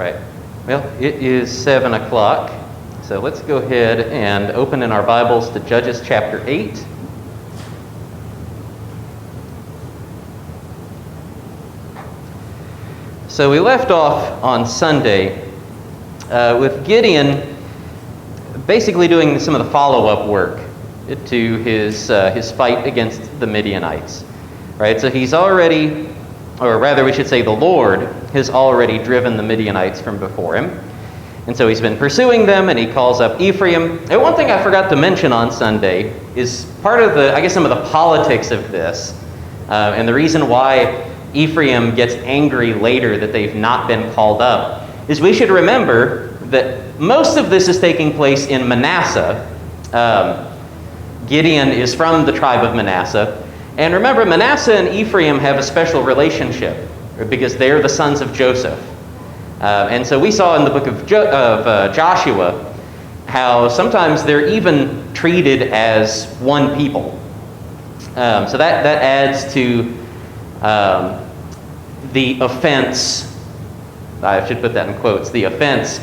right. Well, it is 7 o'clock, so let's go ahead and open in our Bibles to Judges chapter 8. So we left off on Sunday with Gideon basically doing some of the follow-up work to his fight against the Midianites. Right, so he's already, or rather we should say the Lord has already driven the Midianites from before him. And so he's been pursuing them, and he calls up Ephraim. And one thing I forgot to mention on Sunday is part of some of the politics of this, and the reason why Ephraim gets angry later that they've not been called up, is we should remember that most of this is taking place in Manasseh. Gideon is from the tribe of Manasseh. And remember, Manasseh and Ephraim have a special relationship because they're the sons of Joseph. And so we saw in the book of Joshua how sometimes they're even treated as one people. So that adds to the offense, I should put that in quotes, the offense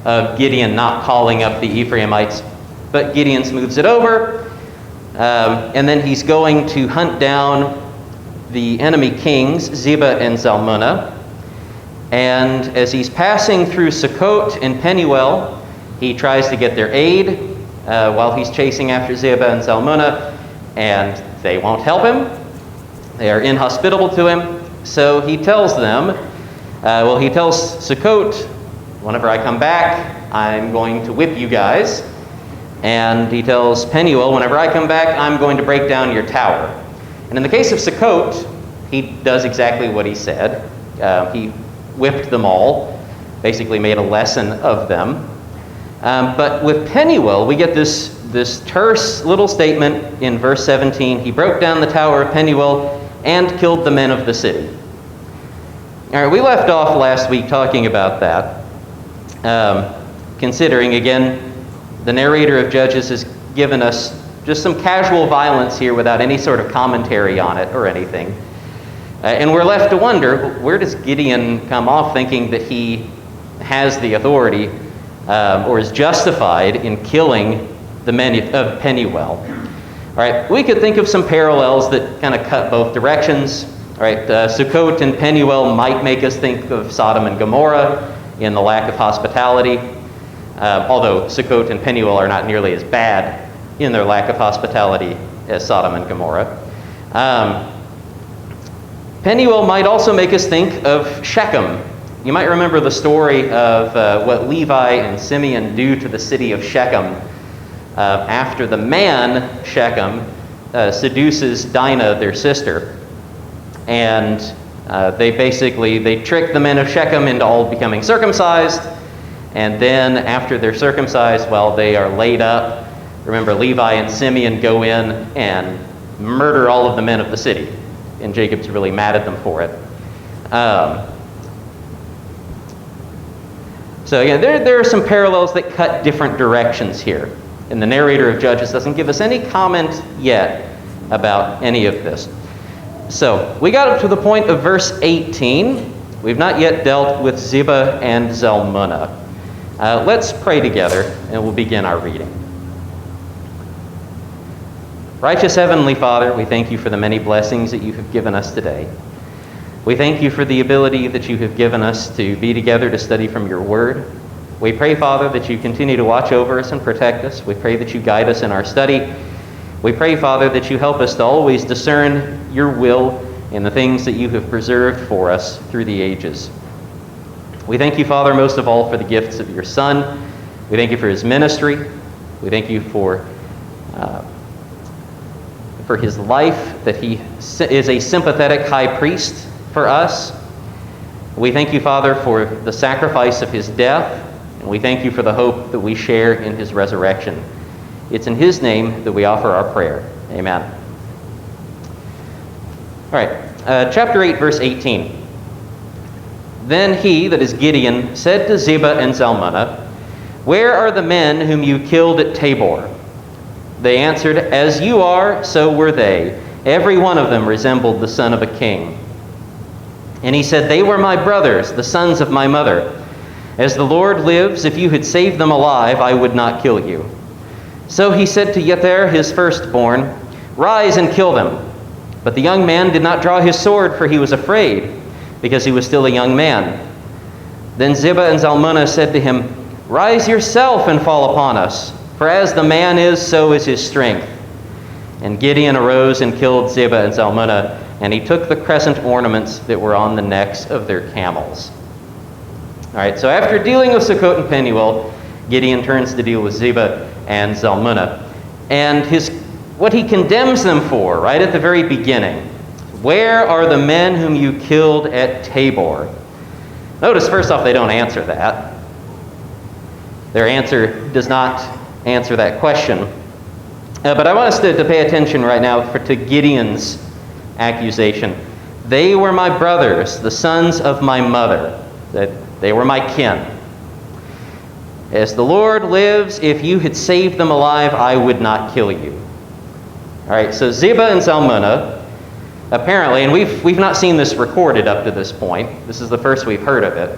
of Gideon not calling up the Ephraimites. But Gideon smooths it over. And then he's going to hunt down the enemy kings, Zebah and Zalmunna. And as he's passing through Sukkot and Penuel, he tries to get their aid while he's chasing after Zebah and Zalmunna, and they won't help him. They are inhospitable to him. So he tells them, he tells Sukkot, whenever I come back, I'm going to whip you guys. And he tells Penuel, whenever I come back, I'm going to break down your tower. And in the case of Sukkot, he does exactly what he said. He whipped them all, basically made a lesson of them. But with Penuel, we get this terse little statement in verse 17. He broke down the tower of Penuel and killed the men of the city. All right, we left off last week talking about that. Considering, again, the narrator of Judges has given us just some casual violence here without any sort of commentary on it or anything. And we're left to wonder, where does Gideon come off thinking that he has the authority or is justified in killing the men of Penuel? All right, we could think of some parallels that kind of cut both directions. All right, Sukkot and Penuel might make us think of Sodom and Gomorrah in the lack of hospitality. Although Sukkot and Penuel are not nearly as bad in their lack of hospitality as Sodom and Gomorrah. Penuel might also make us think of Shechem. You might remember the story of what Levi and Simeon do to the city of Shechem after the man, Shechem, seduces Dinah, their sister. And they trick the men of Shechem into all becoming circumcised. And then after they're circumcised, they are laid up. Remember, Levi and Simeon go in and murder all of the men of the city. And Jacob's really mad at them for it. So again, there are some parallels that cut different directions here. And the narrator of Judges doesn't give us any comment yet about any of this. So we got up to the point of verse 18. We've not yet dealt with Zebah and Zalmunna. Let's pray together, and we'll begin our reading. Righteous Heavenly Father, we thank you for the many blessings that you have given us today. We thank you for the ability that you have given us to be together to study from your word. We pray, Father, that you continue to watch over us and protect us. We pray that you guide us in our study. We pray, Father, that you help us to always discern your will in the things that you have preserved for us through the ages. We thank you, Father, most of all for the gifts of your Son. We thank you for his ministry. We thank you for his life, that he is a sympathetic high priest for us. We thank you, Father, for the sacrifice of his death, and we thank you for the hope that we share in his resurrection. It's in his name that we offer our prayer. Amen. All right, chapter 8, verse 18. Then he, that is Gideon, said to Zebah and Zalmunna, "Where are the men whom you killed at Tabor?" They answered, "As you are, so were they. Every one of them resembled the son of a king." And he said, "They were my brothers, the sons of my mother. As the Lord lives, if you had saved them alive, I would not kill you." So he said to Yether, his firstborn, "Rise and kill them." But the young man did not draw his sword, for he was afraid, because he was still a young man. Then Ziba and Zalmunna said to him, "Rise yourself and fall upon us, for as the man is, so is his strength." And Gideon arose and killed Ziba and Zalmunna, and he took the crescent ornaments that were on the necks of their camels. All right, so after dealing with Sukkot and Penuel, Gideon turns to deal with Ziba and Zalmunna. And what he condemns them for, right at the very beginning, "Where are the men whom you killed at Tabor?" Notice, first off, they don't answer that. Their answer does not answer that question. But I want us to pay attention right now to Gideon's accusation. "They were my brothers, the sons of my mother." That they were my kin. "As the Lord lives, if you had saved them alive, I would not kill you." All right, so Ziba and Zalmunna, apparently, and we've not seen this recorded up to this point. This is the first we've heard of it.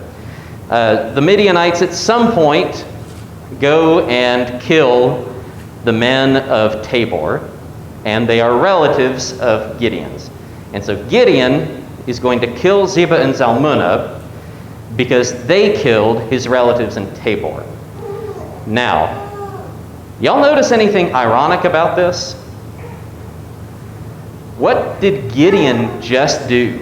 The Midianites at some point go and kill the men of Tabor, and they are relatives of Gideon's. And so Gideon is going to kill Ziba and Zalmunna because they killed his relatives in Tabor. Now, y'all notice anything ironic about this? What did Gideon just do?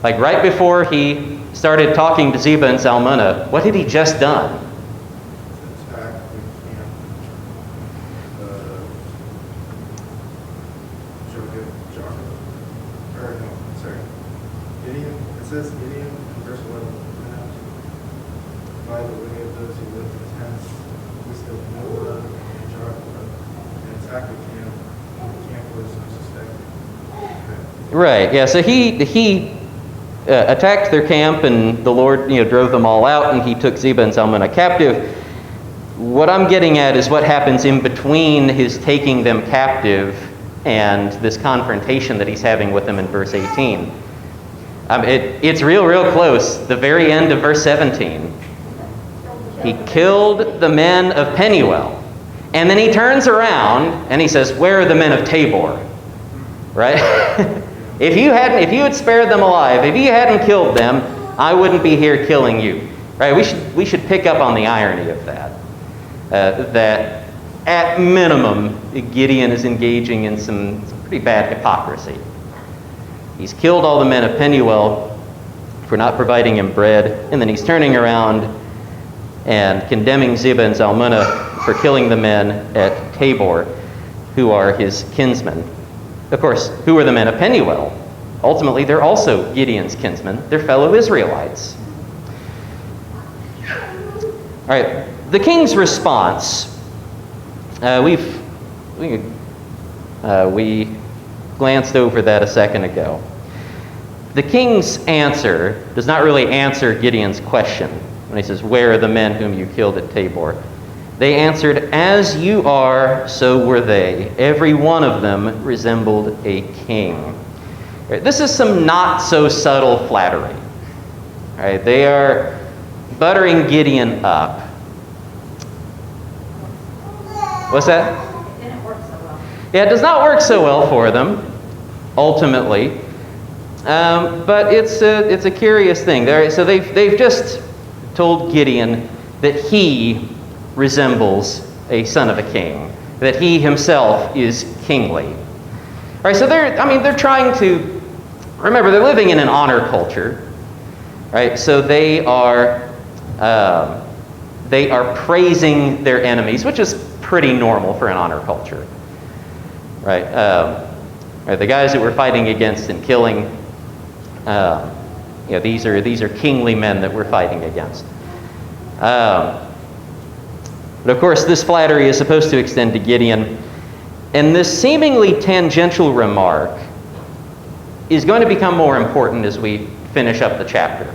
Like right before he started talking to Ziba and Zalmunna, what had he just done? Gideon, it says Gideon in verse 11, "By the way of those who lived in tents, we still know blood and jar blood, and attack the camp. The camp was unsuspecting." Right, yeah, so he attacked their camp, and the Lord drove them all out, and he took Ziba and Zalmunna captive. What I'm getting at is what happens in between his taking them captive and this confrontation that he's having with them in verse 18. It's real close. The very end of verse 17. He killed the men of Penuel. And then he turns around and he says, "Where are the men of Tabor?" Right? If you had spared them alive, if you hadn't killed them, I wouldn't be here killing you. Right? We should pick up on the irony of that. That at minimum, Gideon is engaging in some pretty bad hypocrisy. He's killed all the men of Penuel for not providing him bread, and then he's turning around and condemning Ziba and Zalmunna for killing the men at Tabor, who are his kinsmen. Of course, who are the men of Penuel? Ultimately, they're also Gideon's kinsmen. They're fellow Israelites. All right, the king's response. We glanced over that a second ago. The king's answer does not really answer Gideon's question when he says, "Where are the men whom you killed at Tabor?" They answered, "As you are, so were they. Every one of them resembled a king." Right, this is some not so subtle flattery. Right, they are buttering Gideon up. What's that? It didn't work so well. Yeah, it does not work so well for them, ultimately. But it's a curious thing. So they've just told Gideon that he resembles a son of a king, that he himself is kingly. All right, so they're trying to remember they're living in an honor culture, right? So they are praising their enemies, which is pretty normal for an honor culture, right? The guys that we're fighting against and killing. These are kingly men that we're fighting against. But of course, this flattery is supposed to extend to Gideon. And this seemingly tangential remark is going to become more important as we finish up the chapter.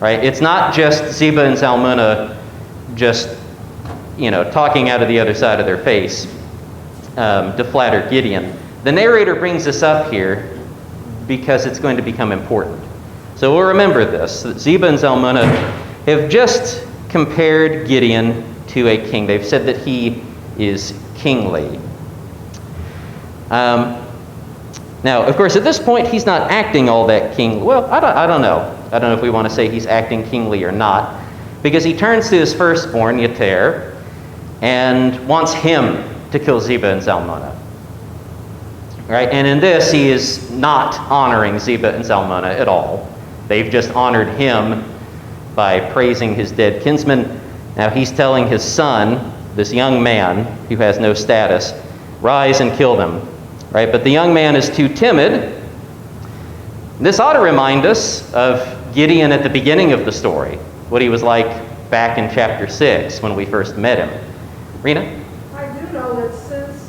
Right? It's not just Ziba and Zalmunna just, talking out of the other side of their face to flatter Gideon. The narrator brings this up here because it's going to become important. So we'll remember this, that Zebah and Zalmunna have just compared Gideon to a king. They've said that he is kingly. Now, of course, at this point, he's not acting all that kingly. Well, I don't know. I don't know if we want to say he's acting kingly or not, because he turns to his firstborn, Yeter, and wants him to kill Zebah and Zalmunna. Right? And in this, he is not honoring Zebah and Zalmunna at all. They've just honored him by praising his dead kinsman. Now he's telling his son, this young man who has no status, rise and kill them. Right? But the young man is too timid. This ought to remind us of Gideon at the beginning of the story, what he was like back in chapter 6 when we first met him. Rena? I do know that since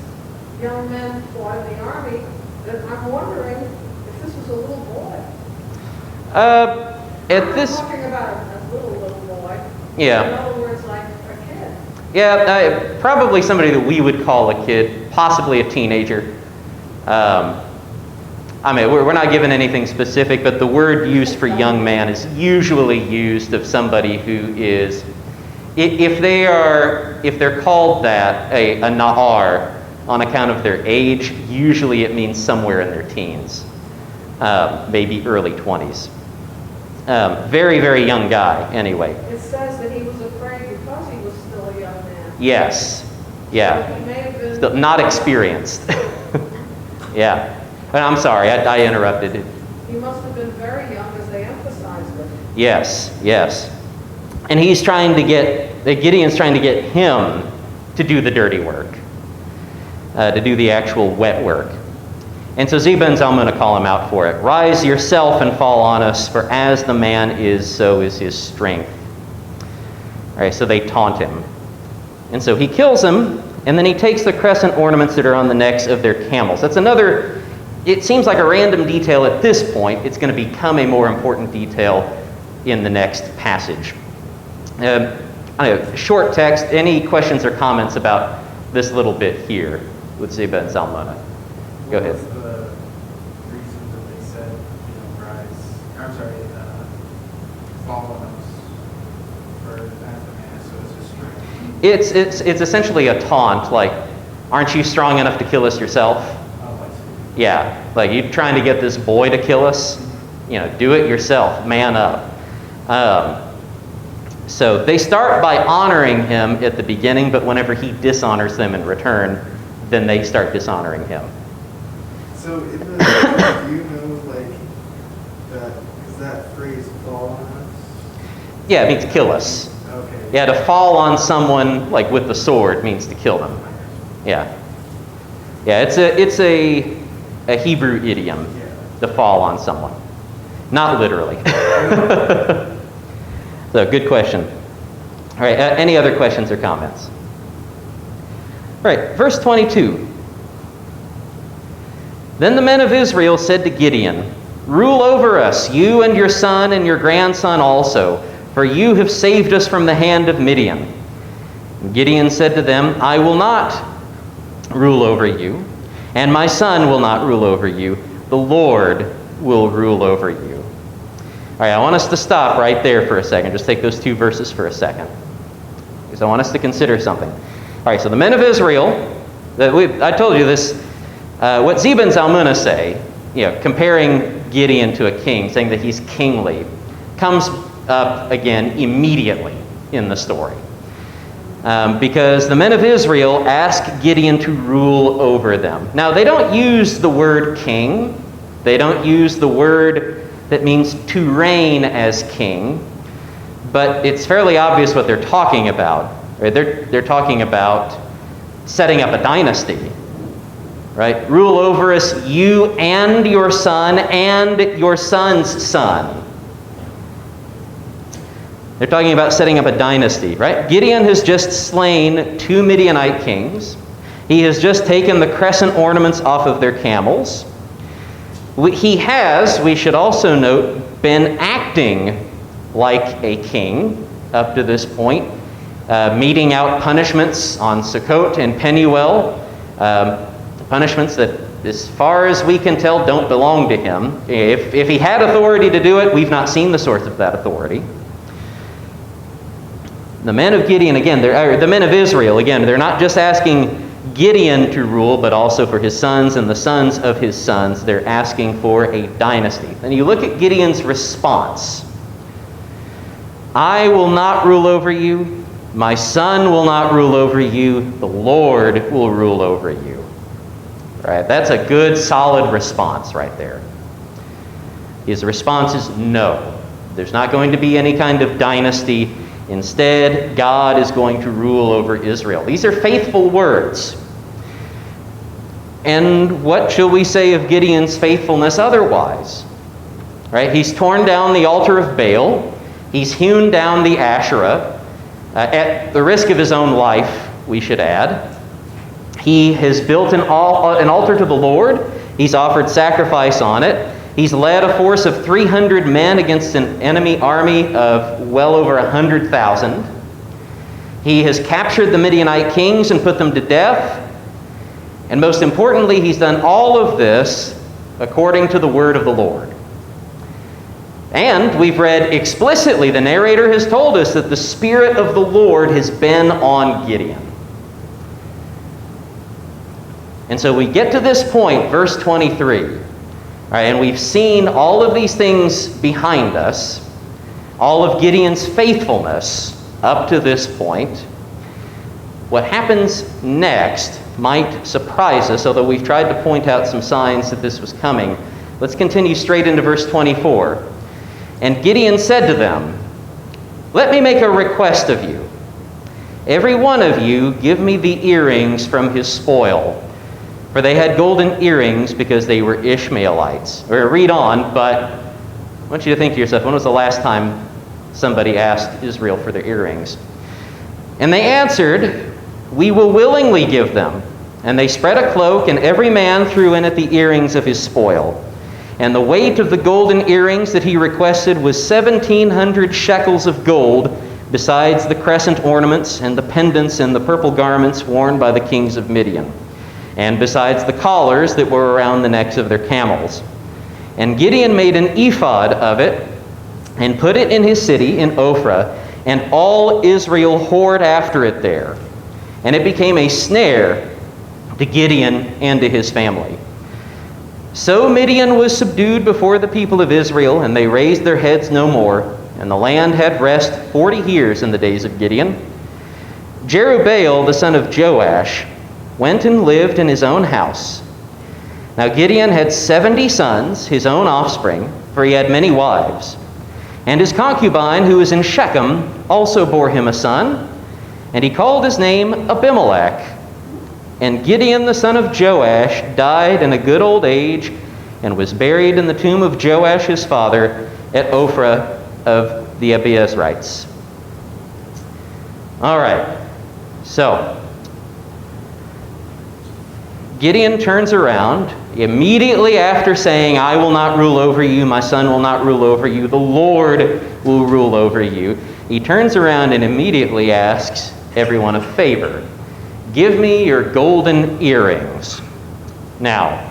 young men fought in the army, that I'm wondering if this was a little boy. At this... I'm talking about a little boy. Yeah. In other words, like a kid. Yeah, probably somebody that we would call a kid, possibly a teenager. I mean, we're not given anything specific, but the word used for young man is usually used of somebody who is, if they're called that, a na'ar, on account of their age, usually it means somewhere in their teens, maybe early 20s. Very, very young guy, anyway. It says that he was afraid because he was still a young man. Yes, yeah. So he may have been Still not experienced. Yeah. But I'm sorry, I interrupted. He must have been very young, as they emphasized it. Yes, yes. And Gideon's trying to get him to do the dirty work, to do the actual wet work. And so Zebah and Zalmunna call him out for it. Rise yourself and fall on us, for as the man is, so is his strength. All right, so they taunt him. And so he kills him, and then he takes the crescent ornaments that are on the necks of their camels. That's another, it seems like a random detail at this point. It's going to become a more important detail in the next passage. Short text, any questions or comments about this little bit here with Zebah and Zalmunna? Go ahead. What was the reason that they said, fall on us for as the man, so it's his strength? It's essentially a taunt, like, aren't you strong enough to kill us yourself? Oh, I see. Yeah, like, you trying to get this boy to kill us? Do it yourself, man up. So they start by honoring him at the beginning, but whenever he dishonors them in return, then they start dishonoring him. So in the, do you know, is that phrase fall on us? Yeah, it means kill us. Okay. Yeah, to fall on someone, like with the sword, means to kill them. Yeah. Yeah, it's a Hebrew idiom, to fall on someone. Not literally. So, good question. All right, any other questions or comments? All right, verse 22. Then the men of Israel said to Gideon, rule over us, you and your son and your grandson also, for you have saved us from the hand of Midian. And Gideon said to them, I will not rule over you, and my son will not rule over you. The Lord will rule over you. All right, I want us to stop right there for a second. Just take those two verses for a second, because I want us to consider something. All right, so the men of Israel, I told you this, what Zebah and Zalmunna say, comparing Gideon to a king, saying that he's kingly, comes up again immediately in the story. Because the men of Israel ask Gideon to rule over them. Now, they don't use the word king. They don't use the word that means to reign as king. But it's fairly obvious what they're talking about. Right? They're talking about setting up a dynasty. Right? Rule over us, you and your son and your son's son. They're talking about setting up a dynasty, right? Gideon has just slain 2 Midianite kings. He has just taken the crescent ornaments off of their camels. He has, we should also note, been acting like a king up to this point, meting out punishments on Sukkot and Penuel, punishments that as far as we can tell, don't belong to him. If he had authority to do it, we've not seen the source of that authority. The men of Gideon, again, the men of Israel, again, they're not just asking Gideon to rule, but also for his sons and the sons of his sons. They're asking for a dynasty. And you look at Gideon's response. I will not rule over you. My son will not rule over you. The Lord will rule over you. Right? That's a good, solid response right there. His response is no. There's not going to be any kind of dynasty. Instead, God is going to rule over Israel. These are faithful words. And what shall we say of Gideon's faithfulness otherwise? Right? He's torn down the altar of Baal. He's hewn down the Asherah, at the risk of his own life, we should add. He has built an altar to the Lord. He's offered sacrifice on it. He's led a force of 300 men against an enemy army of well over 100,000. He has captured the Midianite kings and put them to death. And most importantly, he's done all of this according to the word of the Lord. And we've read explicitly, the narrator has told us that the Spirit of the Lord has been on Gideon. And so we get to this point, verse 23. All right, and we've seen all of these things behind us, all of Gideon's faithfulness up to this point. What happens next might surprise us, although we've tried to point out some signs that this was coming. Let's continue straight into verse 24. And Gideon said to them, let me make a request of you. Every one of you give me the earrings from his spoil. For they had golden earrings because they were Ishmaelites. Or read on, but I want you to think to yourself, when was the last time somebody asked Israel for their earrings? And they answered, we will willingly give them. And they spread a cloak, and every man threw in it the earrings of his spoil. And the weight of the golden earrings that he requested was 1,700 shekels of gold, besides the crescent ornaments and the pendants and the purple garments worn by the kings of Midian, and besides the collars that were around the necks of their camels. And Gideon made an ephod of it, and put it in his city in Ophrah, and all Israel whored after it there. And it became a snare to Gideon and to his family. So Midian was subdued before the people of Israel, and they raised their heads no more, and the land had rest 40 years in the days of Gideon. Jerubbaal, the son of Joash, went and lived in his own house. Now Gideon had 70 sons, his own offspring, for he had many wives. And his concubine, who was in Shechem, also bore him a son, and he called his name Abimelech. And Gideon, the son of Joash, died in a good old age, and was buried in the tomb of Joash his father at Ophrah of the Abiezrites. All right, so Gideon turns around immediately after saying, I will not rule over you, my son will not rule over you, the Lord will rule over you. He turns around and immediately asks everyone a favor. Give me your golden earrings. Now,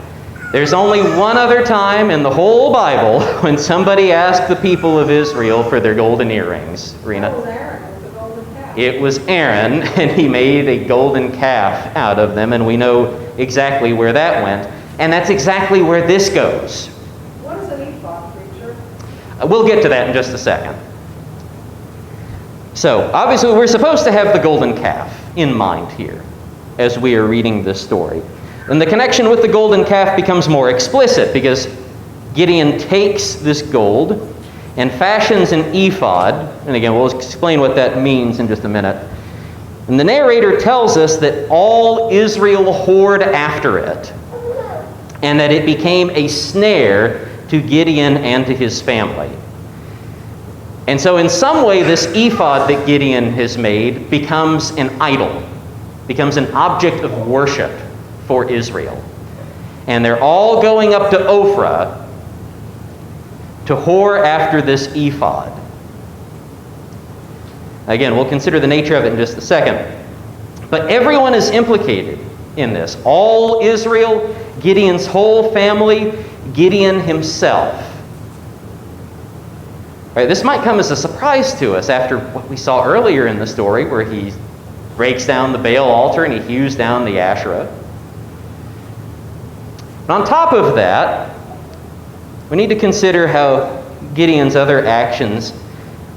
there's only one other time in the whole Bible when somebody asked the people of Israel for their golden earrings. Rena? It was Aaron with the golden calf. It was Aaron, and he made a golden calf out of them, and we know exactly where that went. And that's exactly where this goes. What is an ephod, preacher? We'll get to that in just a second. So, obviously, we're supposed to have the golden calf in mind here as we are reading this story. And the connection with the golden calf becomes more explicit because Gideon takes this gold and fashions an ephod. And again, we'll explain what that means in just a minute. And the narrator tells us that all Israel whored after it, and that it became a snare to Gideon and to his family. And so in some way, this ephod that Gideon has made becomes an idol, becomes an object of worship for Israel. And they're all going up to Ophrah to whore after this ephod. Again, we'll consider the nature of it in just a second. But everyone is implicated in this. All Israel, Gideon's whole family, Gideon himself. Right, this might come as a surprise to us after what we saw earlier in the story where he breaks down the Baal altar and he hews down the Asherah. But on top of that, we need to consider how Gideon's other actions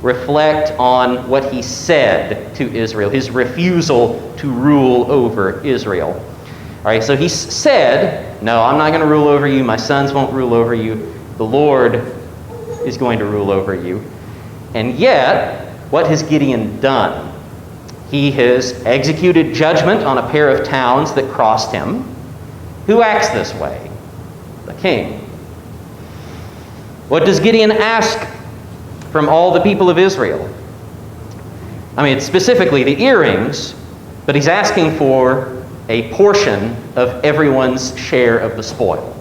reflect on what he said to Israel, his refusal to rule over Israel. All right, so he said, no, I'm not going to rule over you. My sons won't rule over you. The Lord is going to rule over you. And yet, what has Gideon done? He has executed judgment on a pair of towns that crossed him. Who acts this way? The king. What does Gideon ask from all the people of Israel? I mean, it's specifically the earrings, but he's asking for a portion of everyone's share of the spoil.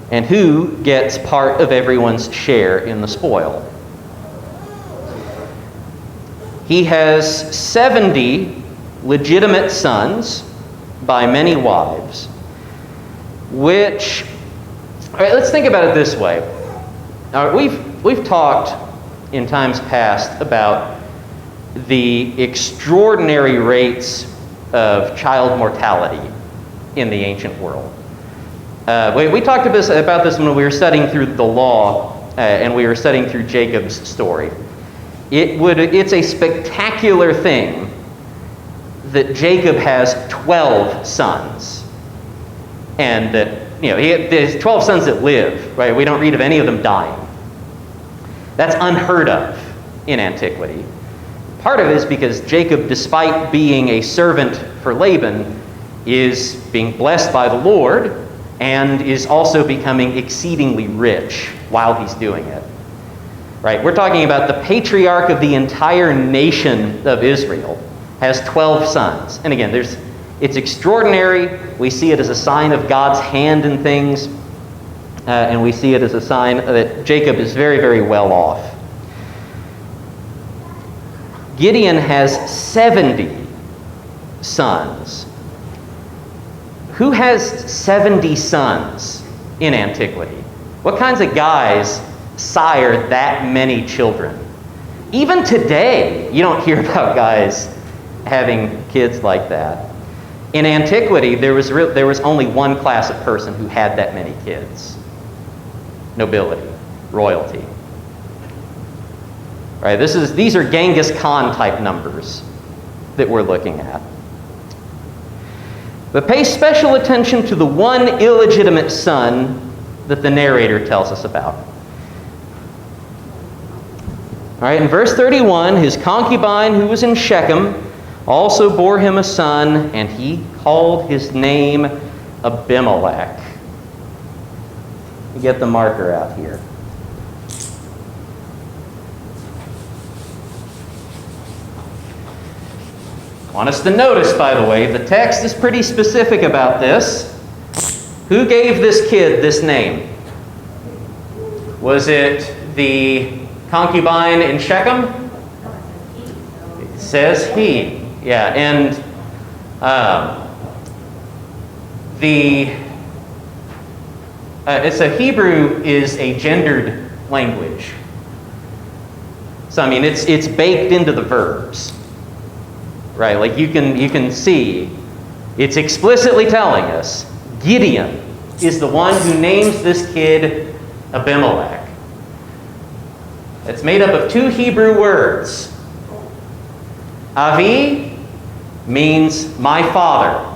And who gets part of everyone's share in the spoil? He has 70 legitimate sons by many wives, which, all right, let's think about it this way. All right, we've talked in times past about the extraordinary rates of child mortality in the ancient world. We talked about this when we were studying through the law and we were studying through Jacob's story. It's a spectacular thing that Jacob has 12 sons, and that there's 12 sons that live. Right? We don't read of any of them dying. That's unheard of in antiquity. Part of it is because Jacob, despite being a servant for Laban, is being blessed by the Lord and is also becoming exceedingly rich while he's doing it. Right? We're talking about the patriarch of the entire nation of Israel has 12 sons. And again, it's extraordinary. We see it as a sign of God's hand in things. And we see it as a sign that Jacob is very, very well off. Gideon has 70 sons. Who has 70 sons in antiquity? What kinds of guys sire that many children? Even today, you don't hear about guys having kids like that. In antiquity, there was only one class of person who had that many kids. Nobility, royalty. Right? These are Genghis Khan type numbers that we're looking at. But pay special attention to the one illegitimate son that the narrator tells us about. All right, in verse 31, his concubine who was in Shechem also bore him a son, and he called his name Abimelech. Let me get the marker out here. I want us to notice, by the way, the text is pretty specific about this. Who gave this kid this name? Was it the concubine in Shechem? It says he. Yeah, and Hebrew is a gendered language. So I mean, it's baked into the verbs. Right, like you can see, it's explicitly telling us Gideon is the one who names this kid Abimelech. It's made up of two Hebrew words. Avi means my father.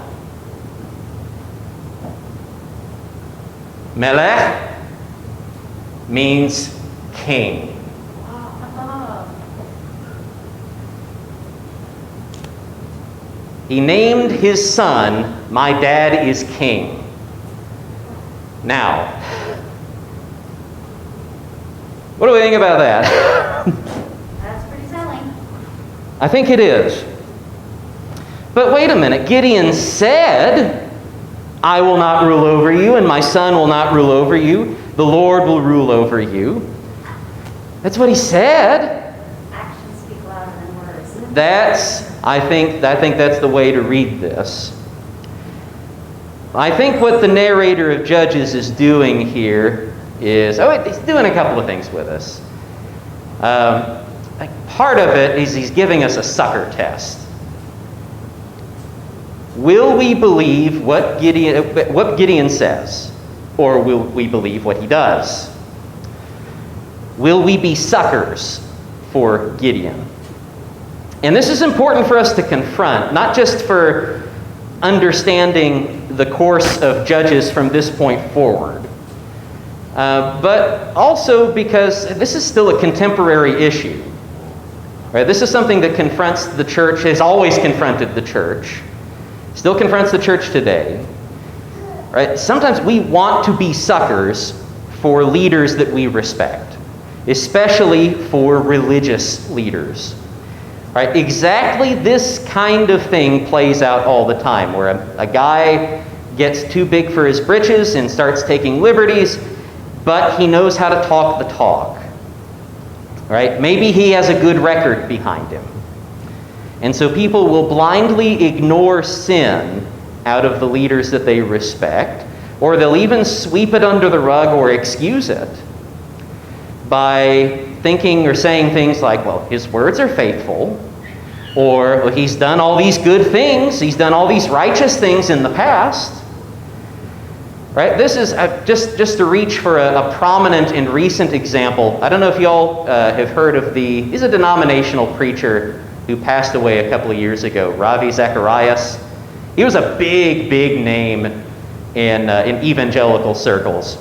Melech means king. He named his son, my dad is king. Now, what do we think about that? That's pretty telling. I think it is. But wait a minute, Gideon said, I will not rule over you, and my son will not rule over you. The Lord will rule over you. That's what he said. Actions speak louder than words. I think that's the way to read this. I think what the narrator of Judges is doing here is, he's doing a couple of things with us. Part of it is he's giving us a sucker test. Will we believe what Gideon says, or will we believe what he does? Will we be suckers for Gideon? And this is important for us to confront, not just for understanding the course of Judges from this point forward, but also because this is still a contemporary issue. Right? This is something that confronts the church, has always confronted the church, still confronts the church today. Right? Sometimes we want to be suckers for leaders that we respect, especially for religious leaders. Right? Exactly this kind of thing plays out all the time, where a guy gets too big for his britches and starts taking liberties, but he knows how to talk the talk. Right? Maybe he has a good record behind him. And so people will blindly ignore sin out of the leaders that they respect, or they'll even sweep it under the rug or excuse it by thinking or saying things like, well, his words are faithful, or well, he's done all these good things, he's done all these righteous things in the past. Right? This is just to reach for a prominent and recent example. I don't know if y'all have heard of he's a denominational preacher who passed away a couple of years ago, Ravi Zacharias. He was a big name in evangelical circles.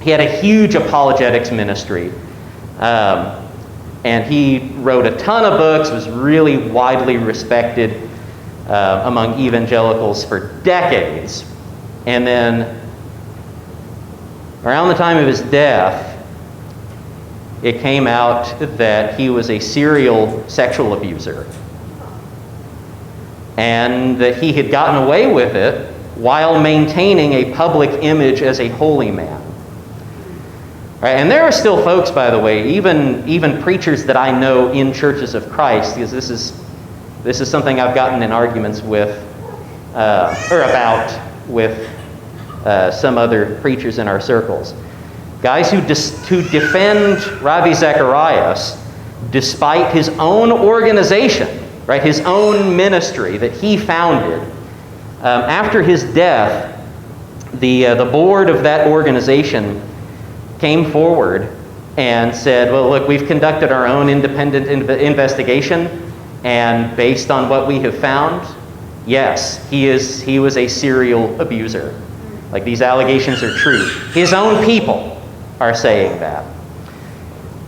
He had a huge apologetics ministry. And he wrote a ton of books, was really widely respected among evangelicals for decades. And then, around the time of his death, it came out that he was a serial sexual abuser. And that he had gotten away with it while maintaining a public image as a holy man. Right? And there are still folks, by the way, even preachers that I know in churches of Christ, because this is something I've gotten in arguments with, with some other preachers in our circles. Guys who defend Ravi Zacharias despite his own organization, right, his own ministry that he founded. After his death, the board of that organization came forward and said, well, look, we've conducted our own independent investigation, and based on what we have found, yes, he was a serial abuser. Like, these allegations are true. His own people are saying that.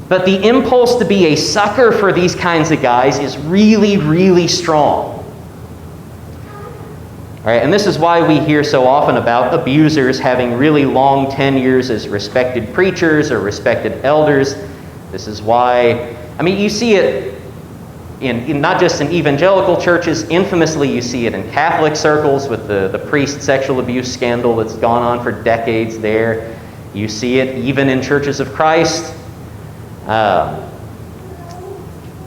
But the impulse to be a sucker for these kinds of guys is really strong. All right, and this is why we hear so often about abusers having really long tenures as respected preachers or respected elders. This is why, you see it in not just in evangelical churches. Infamously, you see it in Catholic circles with the priest sexual abuse scandal that's gone on for decades there. You see it even in churches of Christ.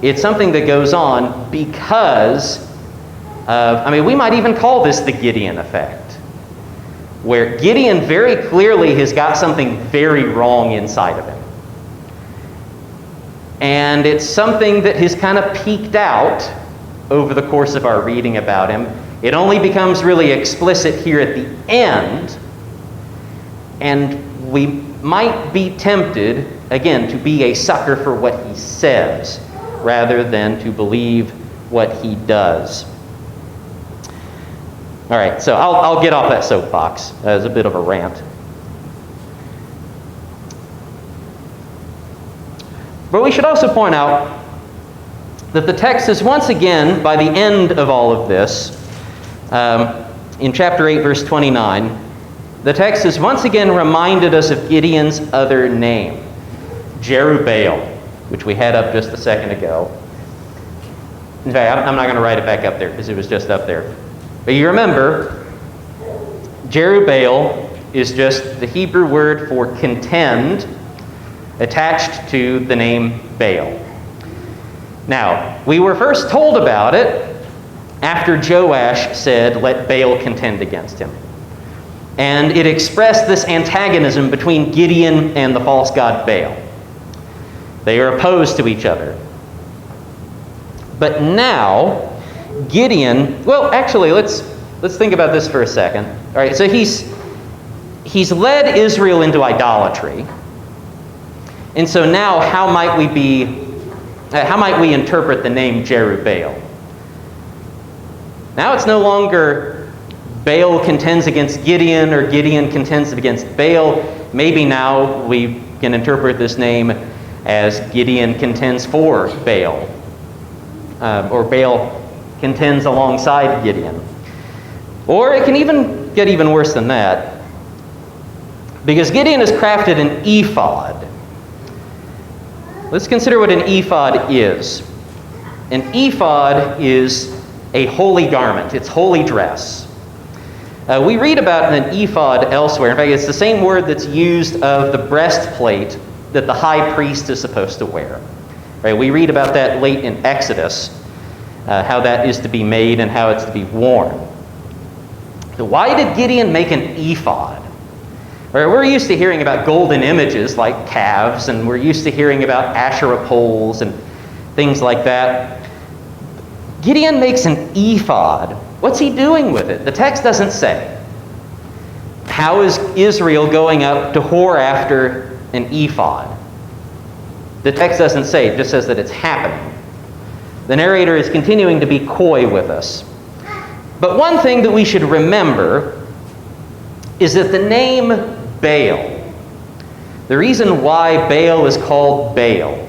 It's something that goes on because we might even call this the Gideon effect, where Gideon very clearly has got something very wrong inside of him. And it's something that has kind of peeked out over the course of our reading about him. It only becomes really explicit here at the end, and we might be tempted, again, to be a sucker for what he says, rather than to believe what he does. All right, so I'll get off that soapbox as a bit of a rant. But we should also point out that the text is once again, by the end of all of this, in chapter 8, verse 29, the text has once again reminded us of Gideon's other name, Jerubbaal, which we had up just a second ago. In fact, I'm not going to write it back up there because it was just up there. But you remember, Jerubbaal is just the Hebrew word for contend attached to the name Baal. Now, we were first told about it after Joash said, "Let Baal contend against him." And it expressed this antagonism between Gideon and the false god Baal. They are opposed to each other. But now, Gideon, well, actually, let's think about this for a second. All right, so he's led Israel into idolatry. And so now, how might we interpret the name Jerubbaal? Now it's no longer Baal contends against Gideon or Gideon contends against Baal. Maybe now we can interpret this name as Gideon contends for Baal. Or Baal contends alongside Gideon. Or it can even get even worse than that. Because Gideon has crafted an ephod. Let's consider what an ephod is. An ephod is a holy garment. It's holy dress. We read about an ephod elsewhere. In fact, it's the same word that's used of the breastplate that the high priest is supposed to wear. Right? We read about that late in Exodus, how that is to be made and how it's to be worn. So why did Gideon make an ephod? Right, we're used to hearing about golden images like calves, and we're used to hearing about Asherah poles and things like that. Gideon makes an ephod. What's he doing with it? The text doesn't say. How is Israel going up to whore after an ephod? The text doesn't say. It just says that it's happening. The narrator is continuing to be coy with us. But one thing that we should remember is that the name Baal, the reason why Baal is called Baal,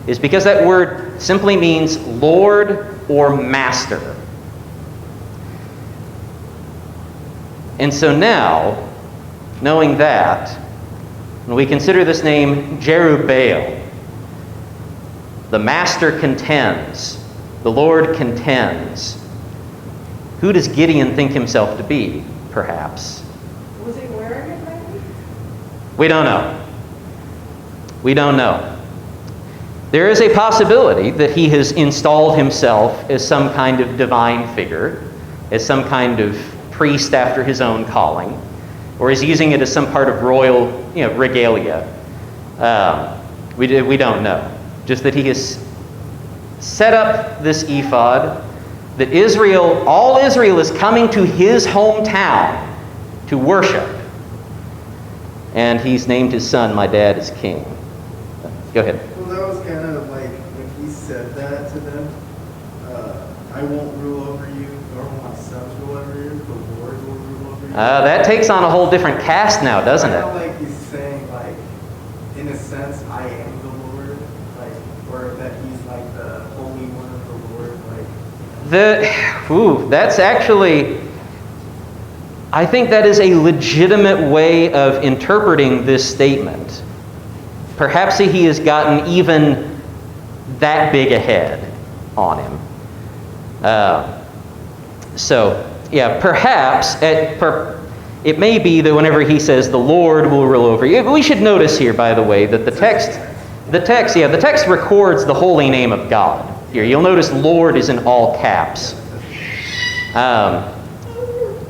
is because that word simply means Lord or Master. And so now, knowing that, when we consider this name Jerubbaal, the Master contends, the Lord contends, who does Gideon think himself to be, perhaps? Was he wearing it maybe? We don't know. We don't know. There is a possibility that he has installed himself as some kind of divine figure, as some kind of priest after his own calling, or is using it as some part of royal, regalia. We don't know. Just that he has set up this ephod, that all Israel is coming to his hometown to worship. And he's named his son, "My Dad is King." Go ahead. Well, that was kind of like when he said that to them, I won't rule over you, nor will my sons rule over you, the Lord will rule over you. That takes on a whole different cast now, doesn't it? Kind of like he's saying, like, in a sense, I am the Lord, like, or that he's like the Holy One of the Lord, like. That's actually, I think that is a legitimate way of interpreting this statement. Perhaps he has gotten even that big a head on him. Perhaps it may be that whenever he says the Lord will rule over you. We should notice here, by the way, that the text records the holy name of God. Here, you'll notice Lord is in all caps.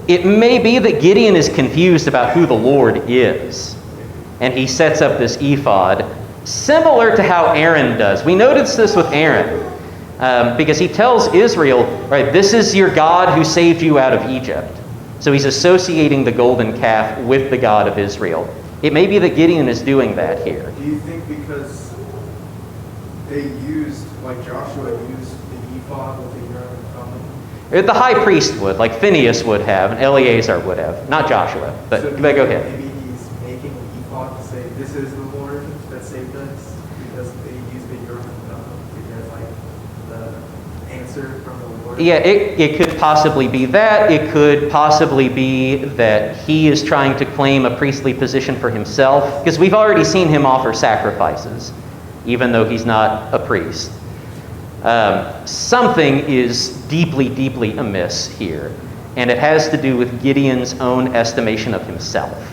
It may be that Gideon is confused about who the Lord is, and he sets up this ephod, similar to how Aaron does. We notice this with Aaron, because he tells Israel, right, this is your God who saved you out of Egypt. So he's associating the golden calf with the God of Israel. It may be that Gideon is doing that here. Do you think because they used, like Joshua used the ephod with the Urim and Thummim? The high priest would, like Phineas would have, and Eleazar would have. Not Joshua, but So go ahead. Maybe he's making an ephod to say, this is the Lord that saved us, because they used the Urim and Thummim to get, like, the answer from the Lord. Yeah, it could possibly be that. It could possibly be that he is trying to claim a priestly position for himself, because we've already seen him offer sacrifices, even though he's not a priest. Something is deeply, deeply amiss here, and it has to do with Gideon's own estimation of himself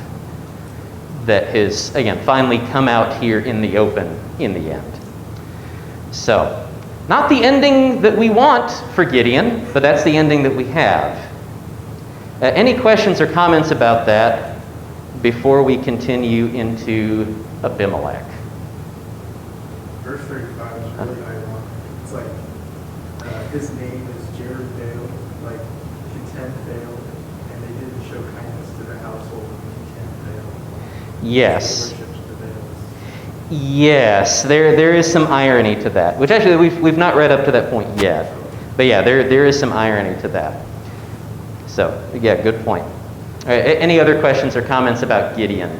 that has, again, finally come out here in the open in the end. So, Not the ending that we want for Gideon, but that's the ending that we have. Any questions or comments about that before we continue into Abimelech? Verse 35 is really ironic. It's like his name is Jerubbaal, like content Baal, and they didn't show kindness to the household of content Baal. Yes. They worshipped the Baals. Yes, there is some irony to that, which actually we've not read up to that point yet. But yeah, there is some irony to that. So, yeah, good point. All right, any other questions or comments about Gideon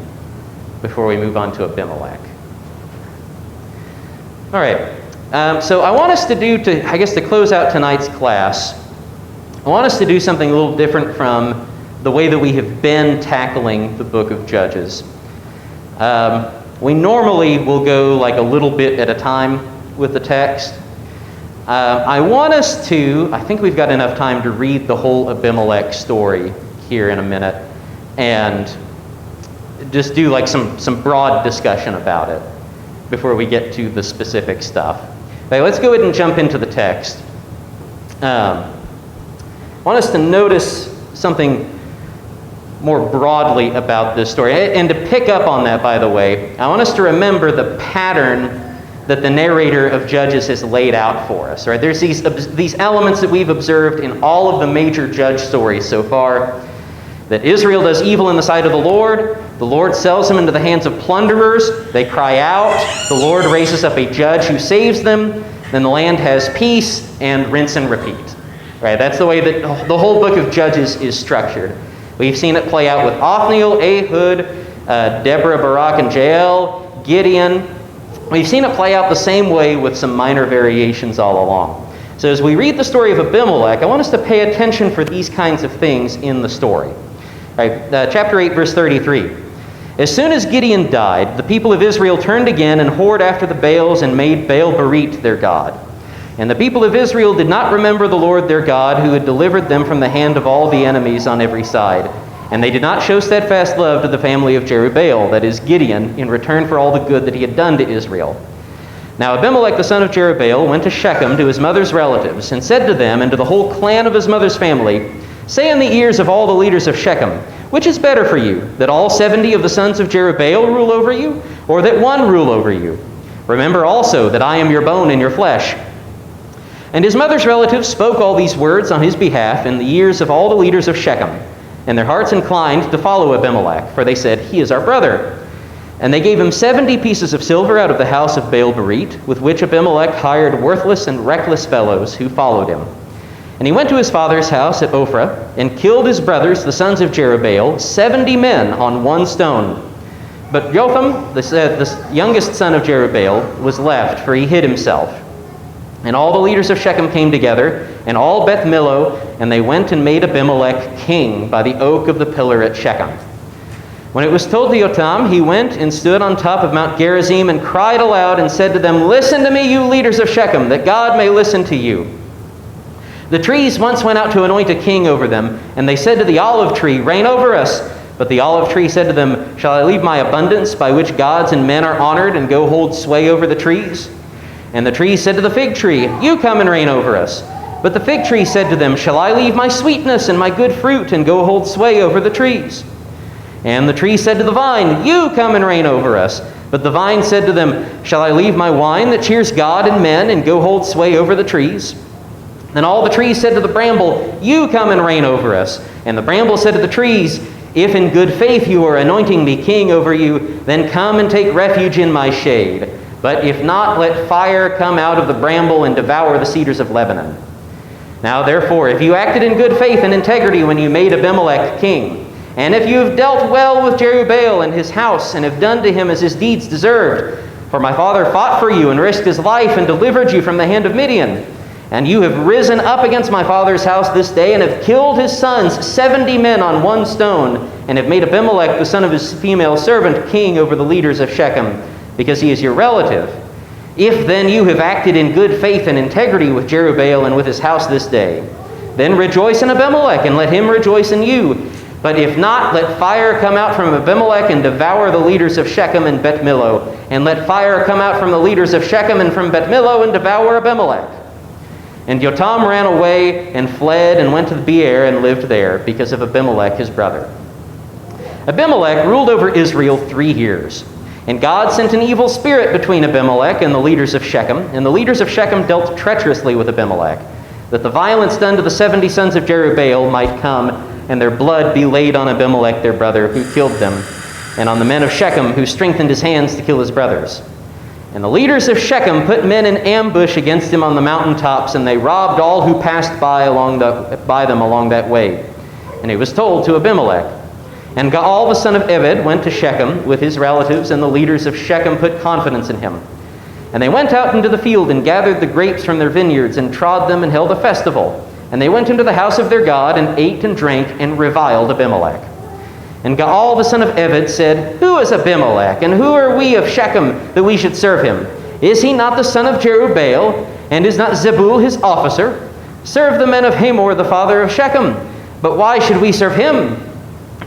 before we move on to Abimelech? All right, so I want us to to close out tonight's class, I want us to do something a little different from the way that we have been tackling the book of Judges. We normally will go like a little bit at a time with the text. I want us to, I think we've got enough time to read the whole Abimelech story here in a minute and just do like some broad discussion about it before we get to the specific stuff. Okay, let's go ahead and jump into the text. I want us to notice something more broadly about this story. And to pick up on that, by the way, I want us to remember the pattern that the narrator of Judges has laid out for us. Right? There's these elements that we've observed in all of the major judge stories so far. That Israel does evil in the sight of the Lord sells them into the hands of plunderers, they cry out, the Lord raises up a judge who saves them, then the land has peace, and rinse and repeat. Right? That's the way that the whole book of Judges is structured. We've seen it play out with Othniel, Ehud, Deborah, Barak, and Jael, Gideon. We've seen it play out the same way with some minor variations all along. So as we read the story of Abimelech, I want us to pay attention for these kinds of things in the story. Right, chapter 8, verse 33. As soon as Gideon died, the people of Israel turned again and whored after the Baals and made Baal-Berith their god. And the people of Israel did not remember the Lord their God, who had delivered them from the hand of all the enemies on every side. And they did not show steadfast love to the family of Jerubbaal, that is Gideon, in return for all the good that he had done to Israel. Now Abimelech the son of Jerubbaal went to Shechem to his mother's relatives, and said to them and to the whole clan of his mother's family, Say in the ears of all the leaders of Shechem, which is better for you, that all 70 of the sons of Jerubbaal rule over you, or that one rule over you? Remember also that I am your bone and your flesh. And his mother's relatives spoke all these words on his behalf in the ears of all the leaders of Shechem, and their hearts inclined to follow Abimelech, for they said, He is our brother. And they gave him 70 pieces of silver out of the house of Baal-Berith, with which Abimelech hired worthless and reckless fellows who followed him. And he went to his father's house at Ophrah, and killed his brothers, the sons of Jerubbaal, 70 men on one stone. But Jotham, the youngest son of Jerubbaal, was left, for he hid himself. And all the leaders of Shechem came together, and all Beth Millo, and they went and made Abimelech king by the oak of the pillar at Shechem. When it was told to Jotham, he went and stood on top of Mount Gerizim and cried aloud and said to them, Listen to me, you leaders of Shechem, that God may listen to you. The trees once went out to anoint a king over them, and they said to the olive tree, Reign over us. But the olive tree said to them, Shall I leave my abundance by which gods and men are honored and go hold sway over the trees? And the tree said to the fig tree, You come and reign over us. But the fig tree said to them, Shall I leave my sweetness and my good fruit and go hold sway over the trees? And the tree said to the vine, You come and reign over us. But the vine said to them, Shall I leave my wine that cheers God and men and go hold sway over the trees? Then all the trees said to the bramble, You come and reign over us. And the bramble said to the trees, If in good faith you are anointing me king over you, then come and take refuge in my shade. But if not, let fire come out of the bramble and devour the cedars of Lebanon. Now therefore, if you acted in good faith and integrity when you made Abimelech king, and if you have dealt well with Jerubbaal and his house, and have done to him as his deeds deserved, for my father fought for you and risked his life and delivered you from the hand of Midian, and you have risen up against my father's house this day, and have killed his sons, 70 men on one stone, and have made Abimelech, the son of his female servant, king over the leaders of Shechem, because he is your relative. If then you have acted in good faith and integrity with Jerubbaal and with his house this day, then rejoice in Abimelech, and let him rejoice in you. But if not, let fire come out from Abimelech and devour the leaders of Shechem and Bet Millo, and let fire come out from the leaders of Shechem and from Bet Millo and devour Abimelech. And Jotam ran away and fled and went to Beer and lived there because of Abimelech his brother. Abimelech ruled over Israel 3 years. And God sent an evil spirit between Abimelech and the leaders of Shechem. And the leaders of Shechem dealt treacherously with Abimelech, that the violence done to the 70 sons of Jerubbaal might come, and their blood be laid on Abimelech their brother, who killed them, and on the men of Shechem, who strengthened his hands to kill his brothers. And the leaders of Shechem put men in ambush against him on the mountaintops, and they robbed all who passed by them along that way. And it was told to Abimelech. And Gaal the son of Ebed went to Shechem with his relatives, and the leaders of Shechem put confidence in him. And they went out into the field and gathered the grapes from their vineyards and trod them and held a festival. And they went into the house of their God and ate and drank and reviled Abimelech. And Gaal the son of Ebed said, Who is Abimelech, and who are we of Shechem that we should serve him? Is he not the son of Jerubbaal, and is not Zebul his officer? Serve the men of Hamor the father of Shechem. But why should we serve him?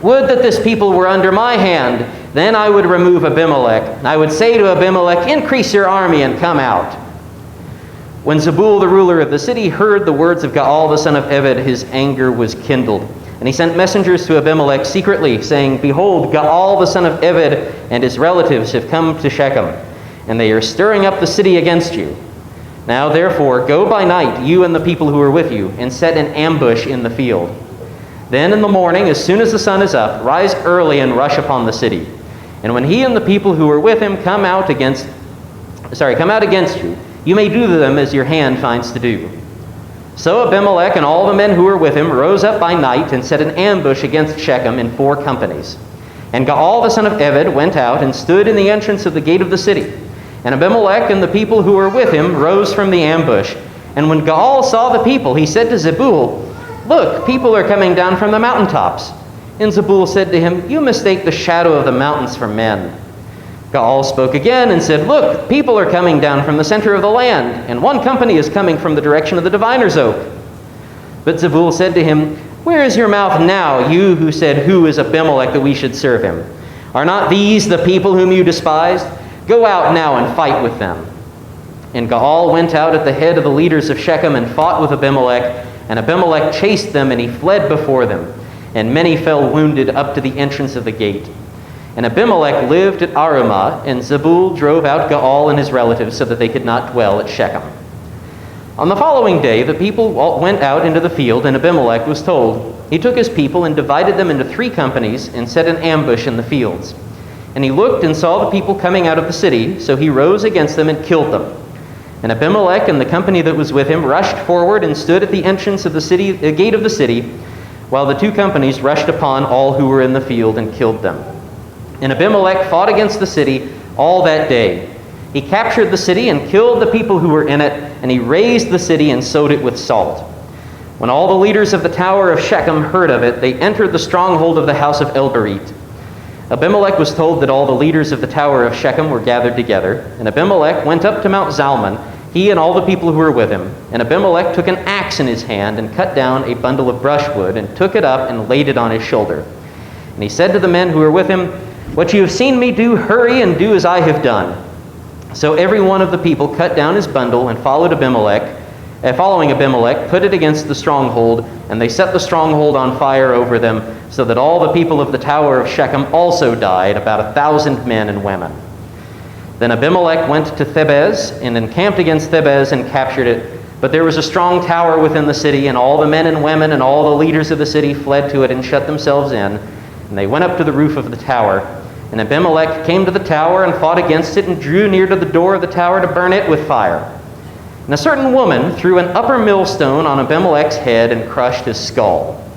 Would that this people were under my hand, then I would remove Abimelech. I would say to Abimelech, Increase your army and come out. When Zebul the ruler of the city heard the words of Gaal the son of Ebed, his anger was kindled. And he sent messengers to Abimelech secretly, saying, Behold, Gaal the son of Ebed and his relatives have come to Shechem, and they are stirring up the city against you. Now therefore, go by night, you and the people who are with you, and set an ambush in the field. Then in the morning, as soon as the sun is up, rise early and rush upon the city. And when he and the people who are with him come out against you, you may do to them as your hand finds to do. So Abimelech and all the men who were with him rose up by night and set an ambush against Shechem in 4 companies. And Gaal the son of Ebed went out and stood in the entrance of the gate of the city. And Abimelech and the people who were with him rose from the ambush. And when Gaal saw the people, he said to Zebul, Look, people are coming down from the mountaintops. And Zebul said to him, You mistake the shadow of the mountains for men. Gaal spoke again and said, Look, people are coming down from the center of the land, and one company is coming from the direction of the diviner's oak. But Zebul said to him, Where is your mouth now, you who said, Who is Abimelech that we should serve him? Are not these the people whom you despised? Go out now and fight with them. And Gaal went out at the head of the leaders of Shechem and fought with Abimelech, and Abimelech chased them, and he fled before them, and many fell wounded up to the entrance of the gate. And Abimelech lived at Arumah, and Zebul drove out Gaal and his relatives so that they could not dwell at Shechem. On the following day, the people went out into the field, and Abimelech was told. He took his people and divided them into 3 companies and set an ambush in the fields. And he looked and saw the people coming out of the city, so he rose against them and killed them. And Abimelech and the company that was with him rushed forward and stood at the entrance of the city, the gate of the city, while the 2 companies rushed upon all who were in the field and killed them. And Abimelech fought against the city all that day. He captured the city and killed the people who were in it, and he razed the city and sowed it with salt. When all the leaders of the tower of Shechem heard of it, they entered the stronghold of the house of Elberit. Abimelech was told that all the leaders of the tower of Shechem were gathered together, and Abimelech went up to Mount Zalmon, he and all the people who were with him. And Abimelech took an axe in his hand and cut down a bundle of brushwood and took it up and laid it on his shoulder. And he said to the men who were with him, What you have seen me do, hurry and do as I have done. So every one of the people cut down his bundle and following Abimelech, put it against the stronghold, and they set the stronghold on fire over them, so that all the people of the tower of Shechem also died, about 1,000 men and women. Then Abimelech went to Thebez and encamped against Thebez and captured it. But there was a strong tower within the city, and all the men and women and all the leaders of the city fled to it and shut themselves in. And they went up to the roof of the tower. And Abimelech came to the tower and fought against it and drew near to the door of the tower to burn it with fire. And a certain woman threw an upper millstone on Abimelech's head and crushed his skull.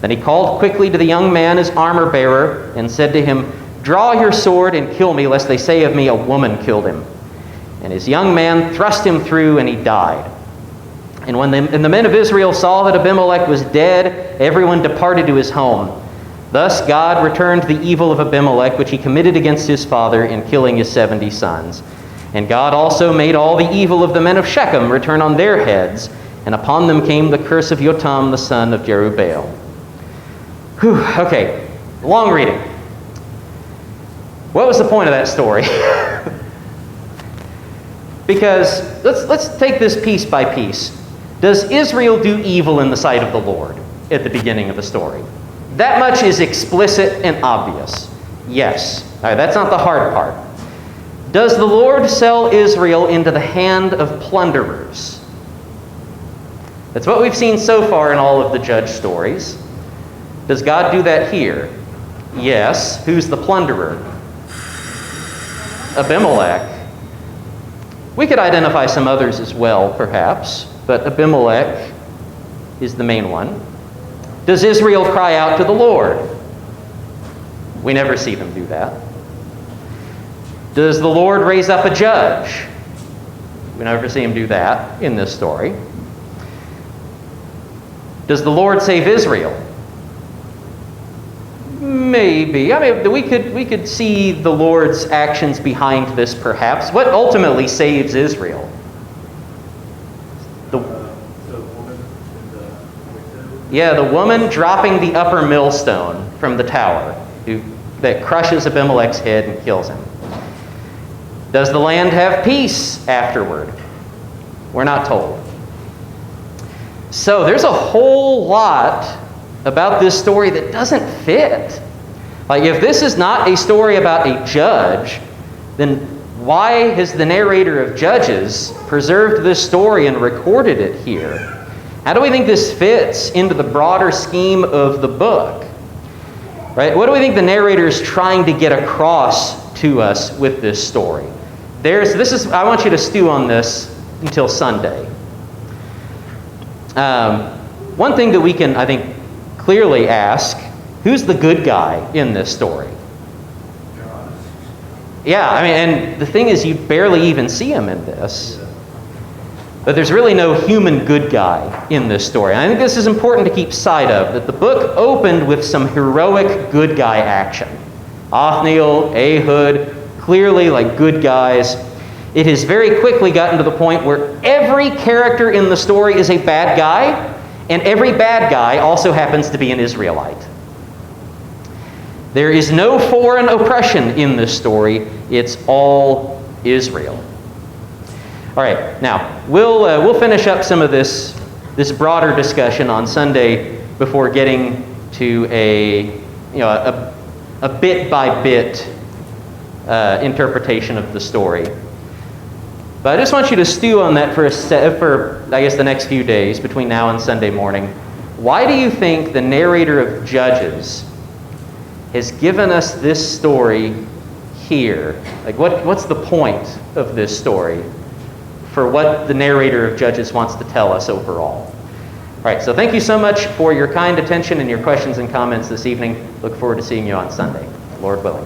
Then he called quickly to the young man, his armor-bearer, and said to him, Draw your sword and kill me, lest they say of me, A woman killed him. And his young man thrust him through, and he died. And when the men of Israel saw that Abimelech was dead, everyone departed to his home. Thus God returned the evil of Abimelech, which he committed against his father in killing his 70 sons. And God also made all the evil of the men of Shechem return on their heads, and upon them came the curse of Jotam the son of Jerubbaal. Whew, okay, long reading. What was the point of that story? Because let's take this piece by piece. Does Israel do evil in the sight of the Lord at the beginning of the story? That much is explicit and obvious. Yes. All right, that's not the hard part. Does the Lord sell Israel into the hand of plunderers? That's what we've seen so far in all of the judge stories. Does God do that here? Yes. Who's the plunderer? Abimelech. We could identify some others as well, perhaps, but Abimelech is the main one. Does Israel cry out to the Lord? We never see them do that. Does the Lord raise up a judge? We never see him do that in this story. Does the Lord save Israel? Maybe. I mean, we could see the Lord's actions behind this, perhaps. What ultimately saves Israel? The woman in the window. Yeah, the woman dropping the upper millstone from the tower that crushes Abimelech's head and kills him. Does the land have peace afterward? We're not told. So there's a whole lot about this story that doesn't fit. Like, if this is not a story about a judge, then why has the narrator of Judges preserved this story and recorded it here? How do we think this fits into the broader scheme of the book? Right? What do we think the narrator is trying to get across to us with this story? I want you to stew on this until Sunday. One thing that we can, I think, clearly ask, who's the good guy in this story? God. Yeah, I mean, and the thing is, you barely even see him in this. But there's really no human good guy in this story. And I think this is important to keep sight of, that the book opened with some heroic good guy action. Othniel, Ehud, clearly like good guys. It has very quickly gotten to the point where every character in the story is a bad guy, and every bad guy also happens to be an Israelite. There is no foreign oppression in this story. It's all Israel. All right, now we'll finish up some of this broader discussion on Sunday before getting to a bit by bit interpretation of the story. But I just want you to stew on that for I guess the next few days between now and Sunday morning. Why do you think the narrator of Judges has given us this story here? Like, what's the point of this story for what the narrator of Judges wants to tell us overall? All right, so thank you so much for your kind attention and your questions and comments this evening. Look forward to seeing you on Sunday, Lord willing.